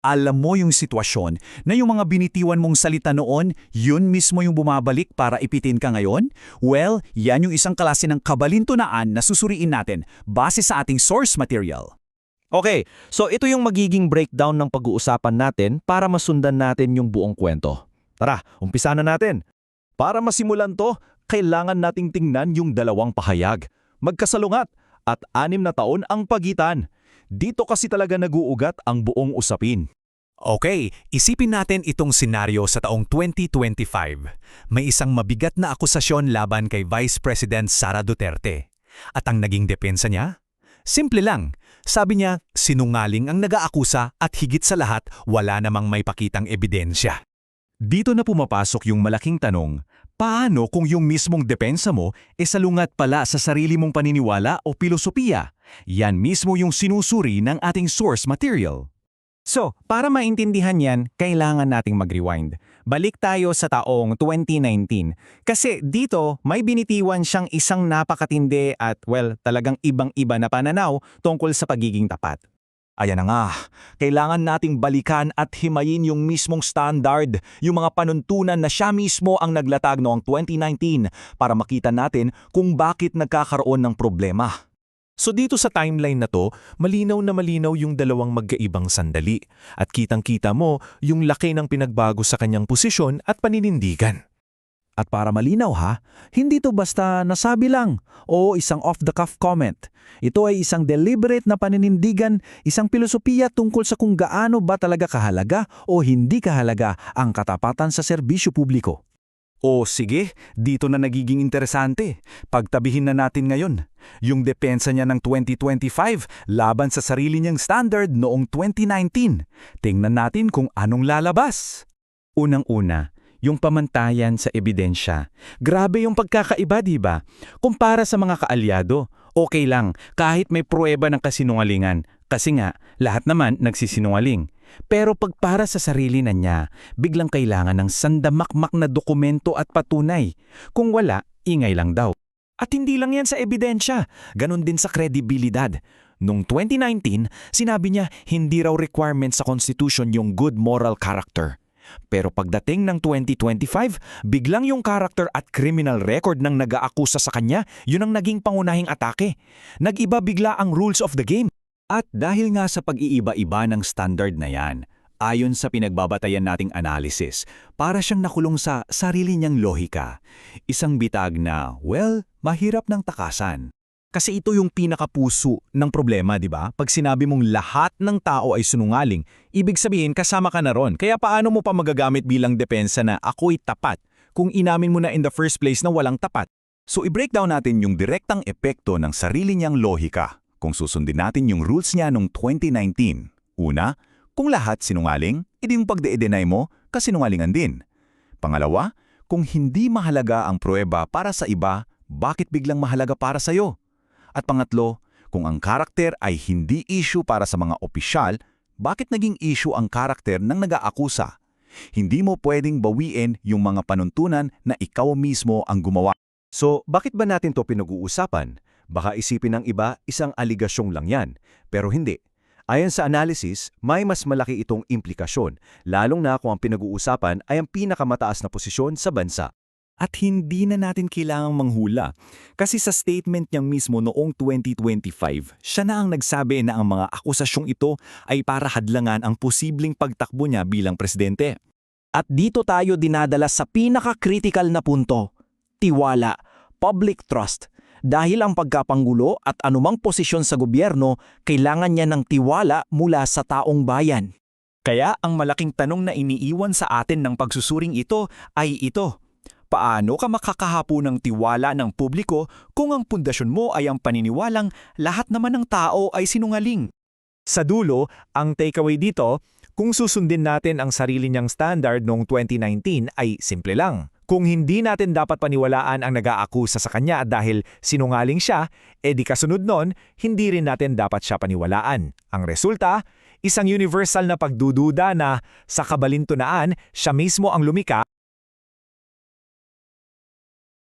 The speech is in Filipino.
Alam mo yung sitwasyon na yung mga binitiwan mong salita noon, yun mismo yung bumabalik para ipitin ka ngayon? Well, yan yung isang klase ng kabalintunaan na susuriin natin base sa ating source material. Okay, so ito yung magiging breakdown ng pag-uusapan natin para masundan natin yung buong kwento. Tara, umpisa na natin. Para masimulan to, kailangan nating tingnan yung dalawang pahayag. Magkasalungat at 6 na taon ang pagitan. Dito kasi talaga naguugat ang buong usapin. Okay, isipin natin itong senaryo sa taong 2025. May isang mabigat na akusasyon laban kay Vice President Sara Duterte. At ang naging depensa niya? Simple lang. Sabi niya, sinungaling ang nag-aakusa at higit sa lahat, wala namang may pakitang ebidensya. Dito na pumapasok yung malaking tanong, paano kung yung mismong depensa mo salungat pala sa sarili mong paniniwala o pilosopiya? Yan mismo yung sinusuri ng ating source material. So, para maintindihan yan, kailangan nating mag-rewind. Balik tayo sa taong 2019. Kasi dito, may binitiwan siyang isang napakatindi at talagang ibang-iba na pananaw tungkol sa pagiging tapat. Ayan na nga, kailangan nating balikan at himayin yung mismong standard, yung mga panuntunan na siya mismo ang naglatag noong 2019 para makita natin kung bakit nagkakaroon ng problema. So dito sa timeline na to, malinaw na malinaw yung dalawang magkaibang sandali at kitang-kita mo yung laki ng pinagbago sa kanyang posisyon at paninindigan. At para malinaw ha, hindi to basta nasabi lang o isang off-the-cuff comment. Ito ay isang deliberate na paninindigan, isang pilosopiya tungkol sa kung gaano ba talaga kahalaga o hindi kahalaga ang katapatan sa serbisyo publiko. O sige, dito na nagiging interesante. Pagtabihin na natin ngayon. Yung depensa niya ng 2025 laban sa sarili niyang standard noong 2019. Tingnan natin kung anong lalabas. Unang-una, yung pamantayan sa ebidensya. Grabe yung pagkakaiba, di ba? Kumpara sa mga kaalyado, okay lang kahit may pruweba ng kasinungalingan. Kasi nga, lahat naman nagsisinungaling. Pero pag para sa sarili na niya, biglang kailangan ng sandamakmak na dokumento at patunay. Kung wala, ingay lang daw. At hindi lang yan sa ebidensya, ganun din sa kredibilidad. Noong 2019, sinabi niya hindi raw requirement sa Constitution yung good moral character. Pero pagdating ng 2025, biglang yung character at criminal record ng nag-aakusa sa kanya, yun ang naging pangunahing atake. Nag-iba bigla ang rules of the game. At dahil nga sa pag-iiba-iba ng standard na yan, ayon sa pinagbabatayan nating analysis, para siyang nakulong sa sarili niyang lohika. Isang bitag na, mahirap ng takasan. Kasi ito yung pinakapuso ng problema, di ba? Pag sinabi mong lahat ng tao ay sinungaling, ibig sabihin kasama ka na ron. Kaya paano mo pa magagamit bilang depensa na ako'y tapat kung inamin mo na in the first place na walang tapat? So i-breakdown natin yung direktang epekto ng sarili niyang lohika. Kung susundin natin yung rules niya noong 2019. Una, kung lahat sinungaling, edi yung pagde-deny mo, kasinungalingan din. Pangalawa, kung hindi mahalaga ang pruweba para sa iba, bakit biglang mahalaga para sa'yo? At pangatlo, kung ang karakter ay hindi issue para sa mga opisyal, bakit naging issue ang karakter ng nag-aakusa? Hindi mo pwedeng bawiin yung mga panuntunan na ikaw mismo ang gumawa. So, bakit ba natin to pinag-uusapan? Baka isipin ng iba, isang aligasyong lang yan. Pero hindi. Ayon sa analysis, may mas malaki itong implikasyon, lalong na kung ang pinag-uusapan ay ang pinakamataas na posisyon sa bansa. At hindi na natin kailangang manghula. Kasi sa statement niya mismo noong 2025, siya na ang nagsabi na ang mga akusasyong ito ay para hadlangan ang posibleng pagtakbo niya bilang presidente. At dito tayo dinadala sa pinaka-critical na punto. Tiwala, public trust. Dahil ang pagkapanggulo at anumang posisyon sa gobyerno, kailangan niya ng tiwala mula sa taong bayan. Kaya ang malaking tanong na iniiwan sa atin ng pagsusuring ito ay ito. Paano ka makakahapo ng tiwala ng publiko kung ang pundasyon mo ay ang paniniwalang lahat naman ng tao ay sinungaling? Sa dulo, ang takeaway dito, kung susundin natin ang sarili niyang standard noong 2019 ay simple lang. Kung hindi natin dapat paniwalaan ang nag-aakusa sa kanya dahil sinungaling siya, edi kasunod nun, hindi rin natin dapat siya paniwalaan. Ang resulta, isang universal na pagdududa na sa kabalintunaan, siya mismo ang lumika